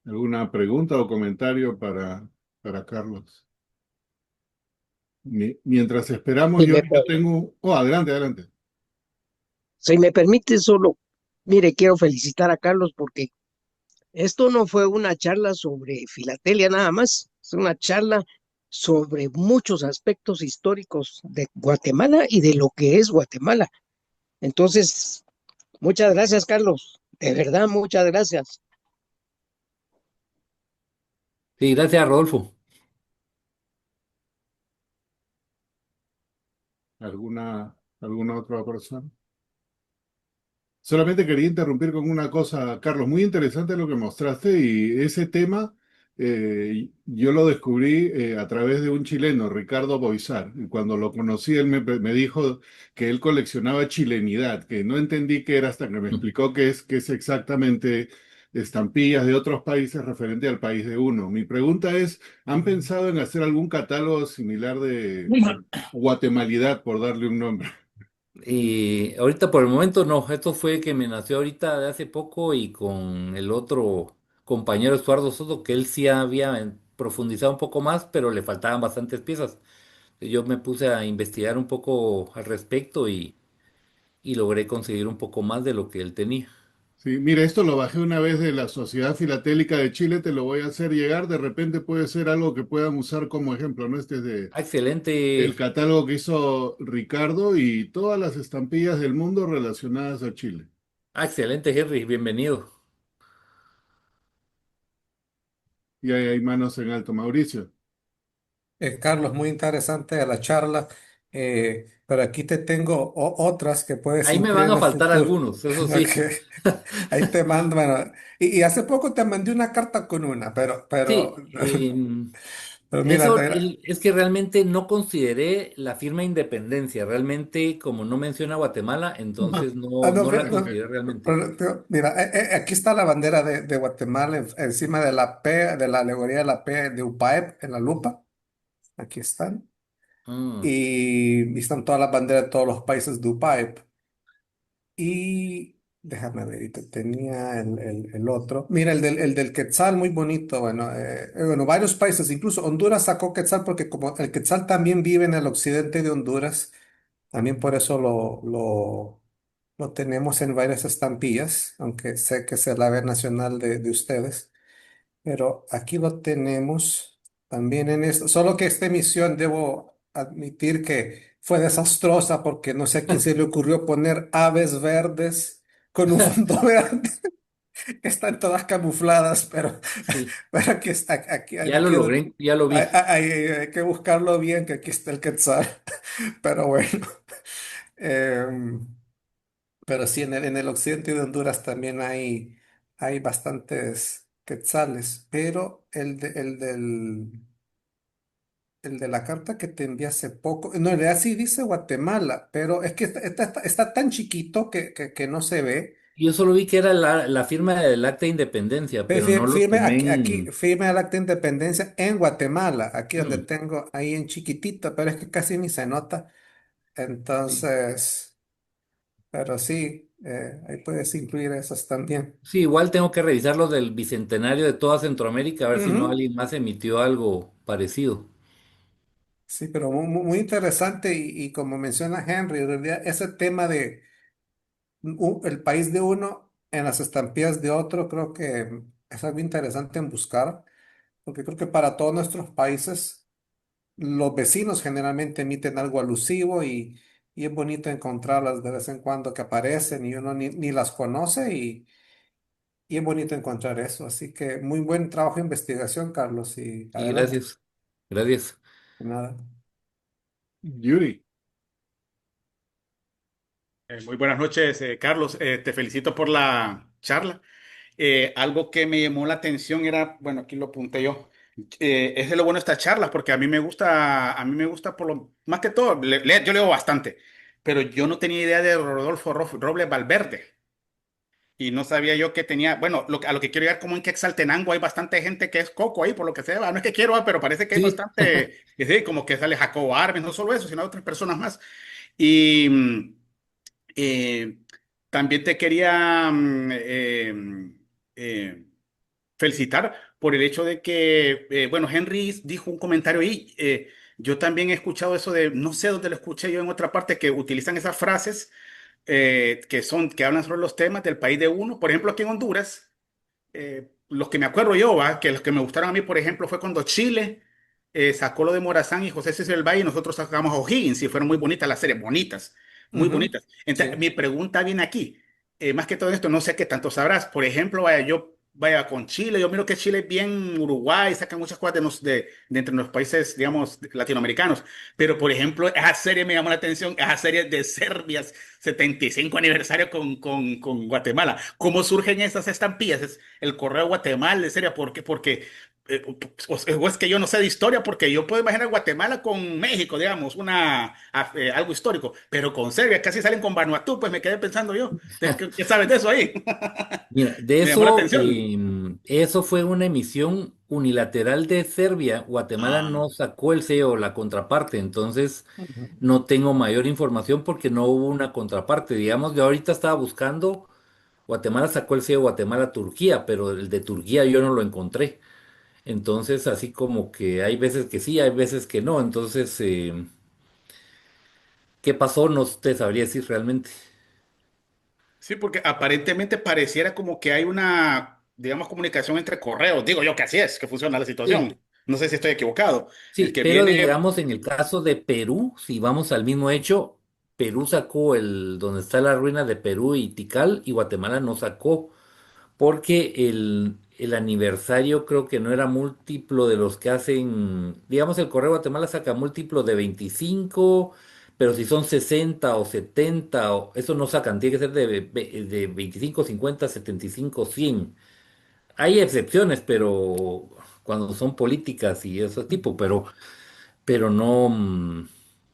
¿Alguna pregunta o comentario para Carlos? Mientras esperamos, Si yo, me, yo tengo... Oh, adelante, adelante. si me permite solo, mire, quiero felicitar a Carlos porque esto no fue una charla sobre filatelia nada más, es una charla sobre muchos aspectos históricos de Guatemala y de lo que es Guatemala. Entonces, muchas gracias, Carlos. De verdad, muchas gracias. Sí, gracias, Rodolfo. ¿Alguna otra persona? Solamente quería interrumpir con una cosa, Carlos, muy interesante lo que mostraste y ese tema yo lo descubrí a través de un chileno, Ricardo Boizar. Y cuando lo conocí, él me dijo que él coleccionaba chilenidad, que no entendí qué era hasta que me explicó qué es exactamente estampillas de otros países referente al país de uno. Mi pregunta es, ¿han pensado en hacer algún catálogo similar de guatemalidad, por darle un nombre? Y ahorita por el momento no, esto fue que me nació ahorita de hace poco y con el otro compañero Estuardo Soto, que él sí había profundizado un poco más, pero le faltaban bastantes piezas. Yo me puse a investigar un poco al respecto y logré conseguir un poco más de lo que él tenía. Sí, mira, esto lo bajé una vez de la Sociedad Filatélica de Chile, te lo voy a hacer llegar, de repente puede ser algo que puedan usar como ejemplo, ¿no? Este es de Ah, el excelente, catálogo que hizo Ricardo y todas las estampillas del mundo relacionadas a Chile. excelente, Henry, bienvenido. Y ahí hay manos en alto, Mauricio. Carlos, muy interesante la charla Pero aquí te tengo otras que puedes Ahí me incluir van en a el faltar futuro. algunos, eso Ok, sí. ahí te mando. Bueno, y hace poco te mandé una carta con una, Sí, pero mira, eso es que realmente no consideré la firma de independencia. Realmente, como no menciona Guatemala, entonces no, no, no la consideré realmente. mira, aquí está la bandera de Guatemala encima de la P, de la alegoría de la P de UPAEP en la lupa. Aquí están. Mm. Y están todas las banderas de todos los países de UPAEP. Y déjame ver, y tenía el otro. Mira, el del Quetzal, muy bonito. Bueno, bueno, varios países, incluso Honduras sacó Quetzal porque como el Quetzal también vive en el occidente de Honduras, también por eso lo tenemos en varias estampillas, aunque sé que es el ave nacional de ustedes. Pero aquí lo tenemos también en esto. Solo que esta emisión debo admitir que fue desastrosa porque no sé a quién se le ocurrió poner aves verdes con un fondo verde que están todas camufladas, Sí, pero aquí está, ya lo aquí logré, ya lo vi. hay que buscarlo bien, que aquí está el Quetzal. Pero bueno. Em, pero sí, en el occidente de Honduras también hay bastantes quetzales, pero el de la carta que te envié hace poco, no, en realidad sí dice Guatemala, pero es que está tan chiquito que no se ve. Yo solo vi que era la firma del acta de independencia, pero no lo Firme tomé aquí, en... firme el acta de independencia en Guatemala, aquí donde Mm, tengo ahí en chiquitito, pero es que casi ni se nota. sí. Entonces, pero sí, ahí puedes incluir esas también. Sí, igual tengo que revisar los del bicentenario de toda Centroamérica, a ver si no Ujú. alguien más emitió algo parecido. Sí, pero muy interesante y como menciona Henry, en realidad ese tema de el país de uno en las estampillas de otro, creo que es algo interesante en buscar, porque creo que para todos nuestros países los vecinos generalmente emiten algo alusivo y es bonito encontrarlas de vez en cuando que aparecen y uno ni las conoce y es bonito encontrar eso. Así que muy buen trabajo de investigación, Carlos, y Y adelante. gracias, gracias. De nada. Yuri. Muy buenas noches, Carlos. Te felicito por la charla. Algo que me llamó la atención era, bueno, aquí lo apunté yo, es de lo bueno de estas charlas, porque a mí me gusta por lo, más que todo, yo leo bastante, pero yo no tenía idea de Rodolfo Robles Valverde. Y no sabía yo que tenía, bueno, a lo que quiero llegar como en Quetzaltenango hay bastante gente que es coco ahí, por lo que sea, no es que quiero, pero parece que hay Sí, bastante, sí, como que sale Jacobo Arbenz, no solo eso, sino otras personas más. Y eh, también te quería eh, felicitar por el hecho de que, bueno, Henry dijo un comentario ahí. Yo también he escuchado eso de, no sé dónde lo escuché yo en otra parte, que utilizan esas frases que hablan sobre los temas del país de uno. Por ejemplo, aquí en Honduras los que me acuerdo yo, ¿va? Que los que me gustaron a mí, por ejemplo, fue cuando Chile sacó lo de Morazán y José César del Valle y nosotros sacamos a O'Higgins y fueron muy bonitas las series, bonitas, muy Ujú. bonitas. Entonces, Sí. mi pregunta viene aquí, más que todo esto, no sé qué tanto sabrás. Por ejemplo, vaya con Chile, yo miro que Chile es bien Uruguay, sacan muchas cosas de entre los países, digamos, latinoamericanos. Pero, por ejemplo, esa serie me llamó la atención, esa serie de Serbia, 75 aniversario con Guatemala. ¿Cómo surgen esas estampillas? ¿Es el correo de Guatemala, de serio? ¿Por qué? Porque, o es que yo no sé de historia, porque yo puedo imaginar Guatemala con México, digamos, algo histórico, pero con Serbia casi salen con Vanuatu, pues me quedé pensando yo. ¿Qué sabes de eso ahí? mira, de Me llamó la eso, atención. eso fue una emisión unilateral de Serbia. Guatemala Ah, no sacó el sello, la contraparte, entonces Ujú. no tengo mayor información porque no hubo una contraparte. Digamos, yo ahorita estaba buscando, Guatemala sacó el sello Guatemala-Turquía, pero el de Turquía yo no lo encontré. Entonces, así como que hay veces que sí, hay veces que no. Entonces, ¿qué pasó? No te sabría decir realmente. sí, porque aparentemente pareciera como que hay una, digamos, comunicación entre correos. Digo yo que así es, que funciona la Sí, situación. No sé si estoy equivocado. El sí, que pero viene, digamos en el caso de Perú, si vamos al mismo hecho, Perú sacó el donde está la ruina de Perú y Tikal y Guatemala no sacó, porque el aniversario creo que no era múltiplo de los que hacen, digamos el Correo de Guatemala saca múltiplo de 25, pero si son 60 o 70, eso no sacan, tiene que ser de 25, 50, 75, 100. Hay excepciones, pero cuando son políticas y ese tipo, pero no,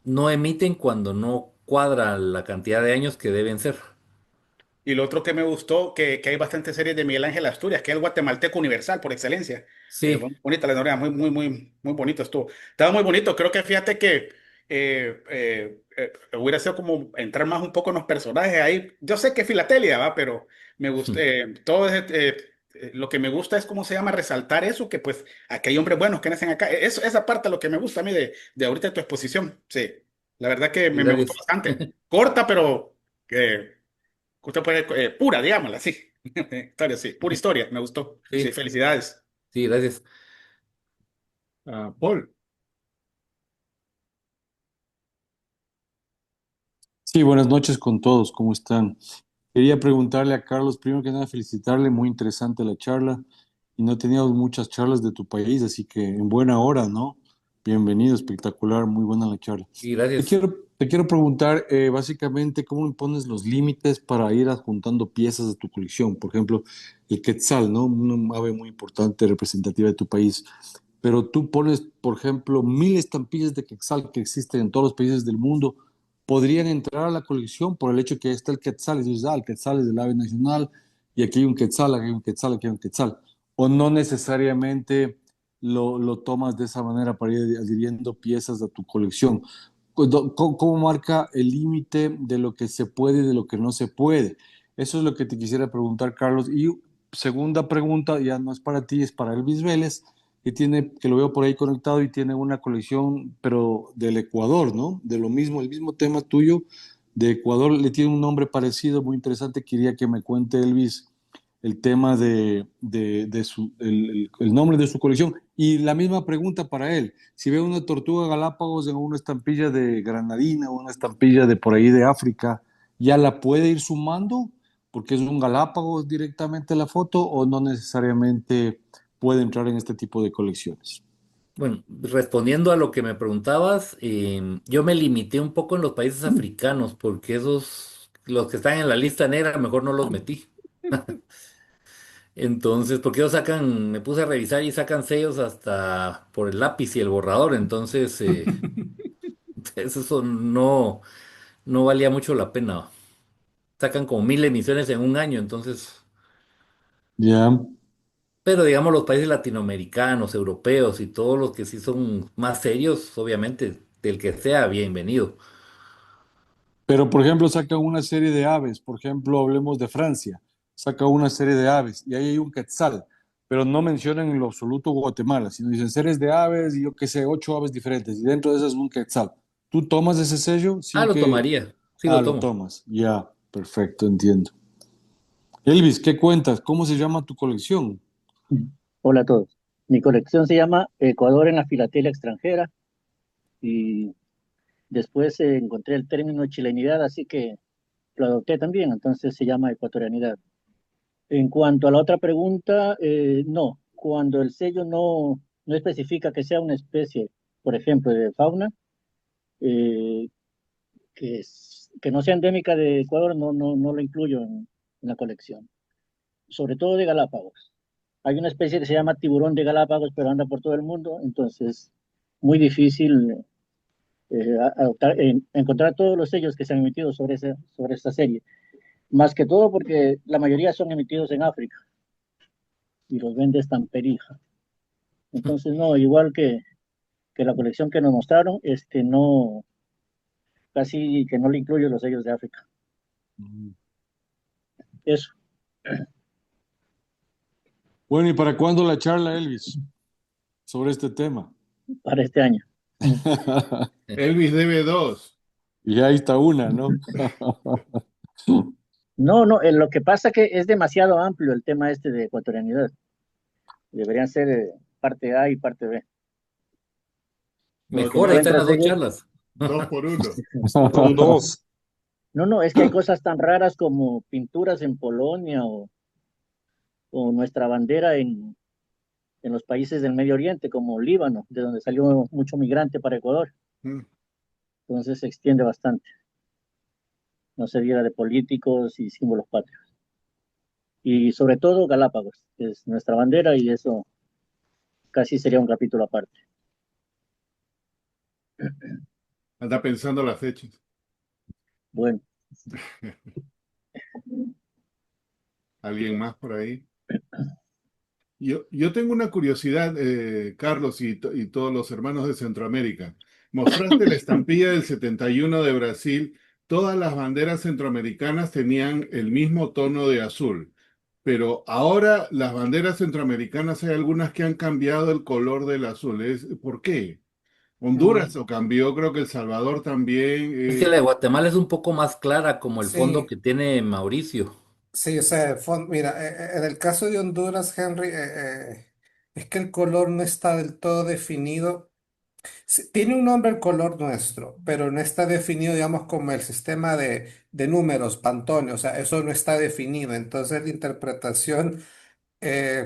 no emiten cuando no cuadra la cantidad de años que deben ser. Y lo otro que me gustó, que hay bastantes series de Miguel Ángel Asturias, que es el guatemalteco universal por excelencia. Sí. Bonita la novela, muy bonito estuvo. Estaba muy bonito. Creo que fíjate que hubiera sido como entrar más un poco en los personajes ahí. Yo sé que es Filatelia, ¿va? Pero me gusta, lo que me gusta es cómo se llama resaltar eso, que pues aquí hay hombres buenos que nacen acá. Esa parte es lo que me gusta a mí de ahorita de tu exposición. Sí, la verdad que Y me gustó gracias. bastante. Corta, pero usted puede, pura, digámosla, sí. Historia, sí. Pura historia, me gustó. Sí, Sí, felicidades. sí, gracias. Paul. Sí, buenas noches con todos, ¿cómo están? Quería preguntarle a Carlos, primero que nada, felicitarle, muy interesante la charla, y no teníamos muchas charlas de tu país, así que en buena hora, ¿no? Bienvenido, espectacular, muy buena la charla. Y Te gracias. quiero, te quiero preguntar, básicamente, ¿cómo impones los límites para ir adjuntando piezas de tu colección? Por ejemplo, el quetzal, ¿no? Un ave muy importante, representativa de tu país. Pero tú pones, por ejemplo, 1.000 estampillas de quetzal que existen en todos los países del mundo, podrían entrar a la colección por el hecho que está el quetzal, y dices, el quetzal es del ave nacional, y aquí hay un quetzal, aquí hay un quetzal, aquí hay un quetzal. O no necesariamente lo tomas de esa manera para ir adhiriendo piezas a tu colección. ¿Cómo marca el límite de lo que se puede y de lo que no se puede? Eso es lo que te quisiera preguntar, Carlos. Y segunda pregunta, ya no es para ti, es para Elvis Vélez, que lo veo por ahí conectado y tiene una colección, pero del Ecuador, ¿no? De lo mismo, el mismo tema tuyo de Ecuador, le tiene un nombre parecido, muy interesante. Quería que me cuente, Elvis, el tema el nombre de su colección. Y la misma pregunta para él. Si ve una tortuga Galápagos en una estampilla de Granadina o una estampilla de por ahí de África, ¿ya la puede ir sumando? Porque es un Galápagos directamente la foto, o no necesariamente puede entrar en este tipo de colecciones. Bueno, respondiendo a lo que me preguntabas, yo me limité un poco en los países africanos, porque esos, los que están en la lista negra, mejor no los metí. Entonces, porque ellos sacan, me puse a revisar y sacan sellos hasta por el lápiz y el borrador, entonces eso no, no valía mucho la pena. Sacan como 1000 emisiones en un año, entonces, Ya. pero digamos los países latinoamericanos, europeos y todos los que sí son más serios, obviamente, del que sea, bienvenido. Pero, por ejemplo, saca una serie de aves, por ejemplo, hablemos de Francia, saca una serie de aves y ahí hay un quetzal, pero no mencionan en lo absoluto Guatemala, sino dicen series de aves y yo qué sé, 8 aves diferentes, y dentro de esas un quetzal. ¿Tú tomas ese sello Ah, sin lo que... tomaría, sí Ah, lo lo tomo. tomas, ya, perfecto, entiendo. Elvis, ¿qué cuentas? ¿Cómo se llama tu colección? Hola a todos. Mi colección se llama Ecuador en la filatelia extranjera y después encontré el término chilenidad, así que lo adopté también, entonces se llama ecuatorianidad. En cuanto a la otra pregunta, no, cuando el sello no especifica que sea una especie, por ejemplo, de fauna, eh, que no sea endémica de Ecuador, no lo incluyo en la colección, sobre todo de Galápagos. Hay una especie que se llama tiburón de Galápagos, pero anda por todo el mundo, entonces muy difícil encontrar todos los sellos que se han emitido sobre esta serie. Más que todo porque la mayoría son emitidos en África y los vende Estamperija. Entonces, no, igual que la colección que nos mostraron, no, casi que no le incluyo los sellos de África. Eso, Bueno, ¿y para cuándo la charla, Elvis, sobre este tema? para este año. Elvis debe dos. Y ahí está una, ¿no? No, no, lo que pasa que es demasiado amplio el tema este de ecuatorianidad. Deberían ser parte A y parte B. No, Porque Mejor, ahí están encuentras las dos sellos. charlas. dos por uno. Son dos. No, no, es que hay cosas tan raras como pinturas en Polonia o nuestra bandera en los países del Medio Oriente, como Líbano, de donde salió mucho migrante para Ecuador. Mm. entonces se extiende bastante. No se diera de políticos y símbolos patrios. Y sobre todo Galápagos, que es nuestra bandera y eso casi sería un capítulo aparte. Anda pensando las fechas. Bueno, ¿Alguien más por ahí? Yo tengo una curiosidad, Carlos, y todos los hermanos de Centroamérica. Mostraste la estampilla del 71 de Brasil. Todas las banderas centroamericanas tenían el mismo tono de azul, pero ahora las banderas centroamericanas hay algunas que han cambiado el color del azul. ¿Por qué? Honduras Mm, lo cambió, creo que El Salvador también. Es que la de Guatemala es un poco más clara, como el fondo sí, que tiene Mauricio. sí, o sea, mira, en el caso de Honduras, Henry, es que el color no está del todo definido. Sí, tiene un nombre el color nuestro, pero no está definido, digamos, como el sistema de números, Pantone, o sea, eso no está definido. Entonces, la interpretación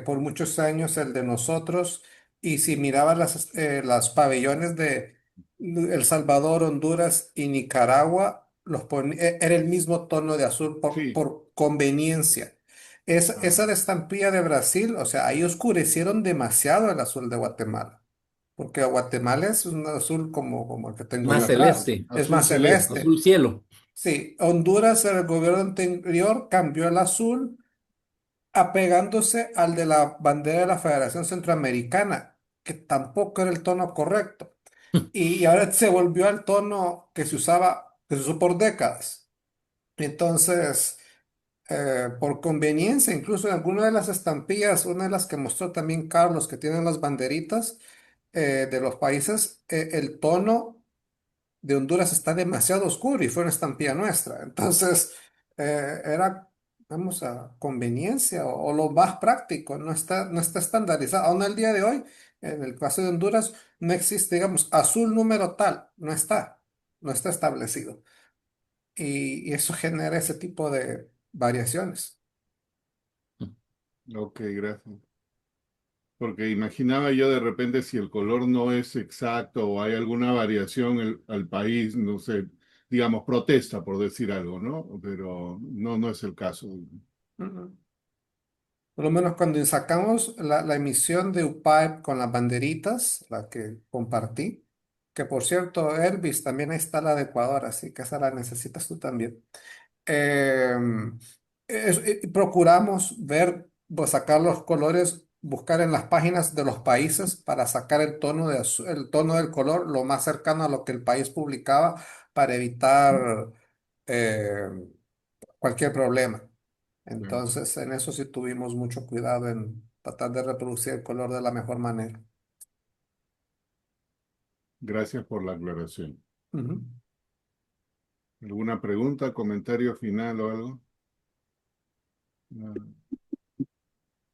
por muchos años el de nosotros, y si mirabas las pabellones de El Salvador, Honduras y Nicaragua, era el mismo tono de azul Sí. por conveniencia. Ah, Esa de estampilla de Brasil, o sea, ahí oscurecieron demasiado el azul de Guatemala, porque Guatemala es un azul como el que tengo yo Más atrás, celeste, es azul más celeste. azul celeste. cielo. Sí, Honduras, el gobierno anterior cambió el azul apegándose al de la bandera de la Federación Centroamericana, que tampoco era el tono correcto. Y ahora se volvió al tono que se usaba, que se usó por décadas. Entonces, por conveniencia, incluso en alguna de las estampillas, una de las que mostró también Carlos, que tienen las banderitas de los países, el tono de Honduras está demasiado oscuro y fue una estampilla nuestra. Entonces, era, vamos a conveniencia o lo más práctico, no está estandarizado. Aún al día de hoy, en el caso de Honduras, no existe, digamos, azul número tal, no está establecido. Y eso genera ese tipo de variaciones. Ok, gracias. Porque imaginaba yo de repente si el color no es exacto o hay alguna variación al país, no sé, digamos, protesta por decir algo, ¿no? Pero no, no es el caso. Ujú. Por lo menos cuando sacamos la emisión de UPAEP con las banderitas, la que compartí, que por cierto, Elvis, también ahí está la de Ecuador, así que esa la necesitas tú también. Eh, Procuramos ver, pues, sacar los colores, buscar en las páginas de los países para sacar el tono del color lo más cercano a lo que el país publicaba para evitar eh, cualquier problema. Bueno, Entonces, en eso sí tuvimos mucho cuidado en tratar de reproducir el color de la mejor manera. gracias por la aclaración. Ujú. ¿Alguna pregunta, comentario final o algo? No.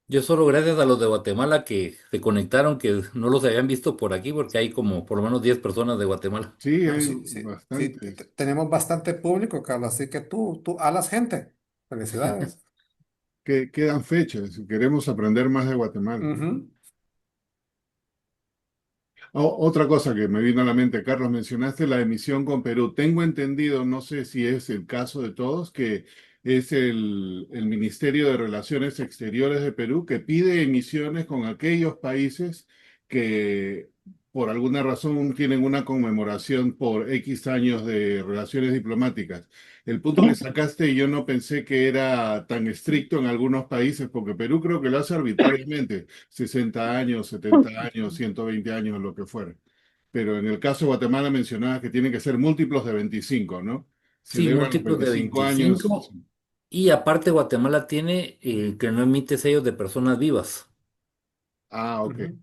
Yo solo gracias a los de Guatemala que se conectaron, que no los habían visto por aquí, porque hay como por lo menos 10 personas de Guatemala. Sí, No, hay sí, sí, sí, bastantes. tenemos bastante público, Carlos, así que tú a las gente. Felicidades. Que quedan fechas si queremos aprender más de Guatemala. Ujú, Otra cosa que me vino a la mente, Carlos, mencionaste la emisión con Perú. Tengo entendido, no sé si es el caso de todos, que es el Ministerio de Relaciones Exteriores de Perú que pide emisiones con aquellos países que por alguna razón tienen una conmemoración por X años de relaciones diplomáticas. El punto que sacaste, yo no pensé que era tan estricto en algunos países, porque Perú creo que lo hace arbitrariamente. 60 años, 70 años, 120 años, lo que fuera. Pero en el caso de Guatemala mencionabas que tienen que ser múltiplos de 25, ¿no? Sí, Celebran los múltiplos de 25 años. 25. Y aparte Guatemala tiene que no emite sellos de personas vivas, Ah, ok. ujú,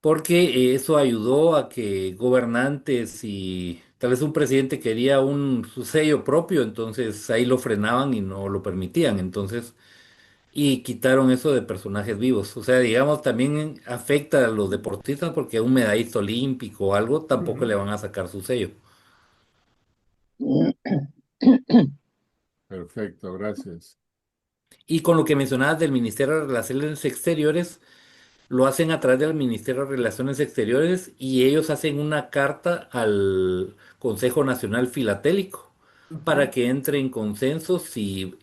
porque eso ayudó a que gobernantes y tal vez un presidente quería su sello propio, entonces ahí lo frenaban y no lo permitían. Entonces, y quitaron eso de personajes vivos. O sea, digamos, también afecta a los deportistas porque un medallista olímpico o algo tampoco le ujú. van a sacar su sello. Perfecto, gracias. Y con lo que mencionabas del Ministerio de Relaciones Exteriores, lo hacen a través del Ministerio de Relaciones Exteriores y ellos hacen una carta al Consejo Nacional Filatélico para Ujú. que entre en consenso si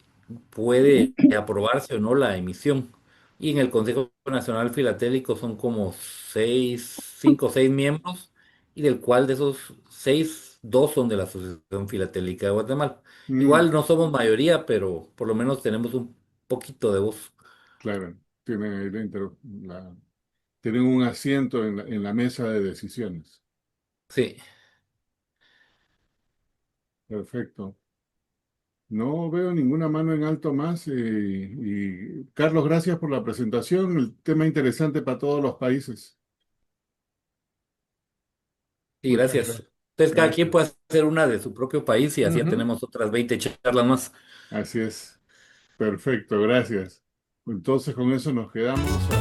puede aprobarse o no la emisión. Y en el Consejo Nacional Filatélico son como cinco o seis miembros, y del cual de esos seis, dos son de la Asociación Filatélica de Guatemala. Mm, Igual no somos mayoría, pero por lo menos tenemos un poquito de voz. claro, tienen, ahí tienen un asiento en la mesa de decisiones. Sí. Perfecto. No veo ninguna mano en alto más. Y Carlos, gracias por la presentación. El tema interesante para todos los países. Sí, Muchas gracias. Entonces, cada quien gracias. puede hacer una de su propio país y así ya Ujú. tenemos otras 20 charlas más. Así es. Perfecto, gracias. Entonces con eso nos quedamos.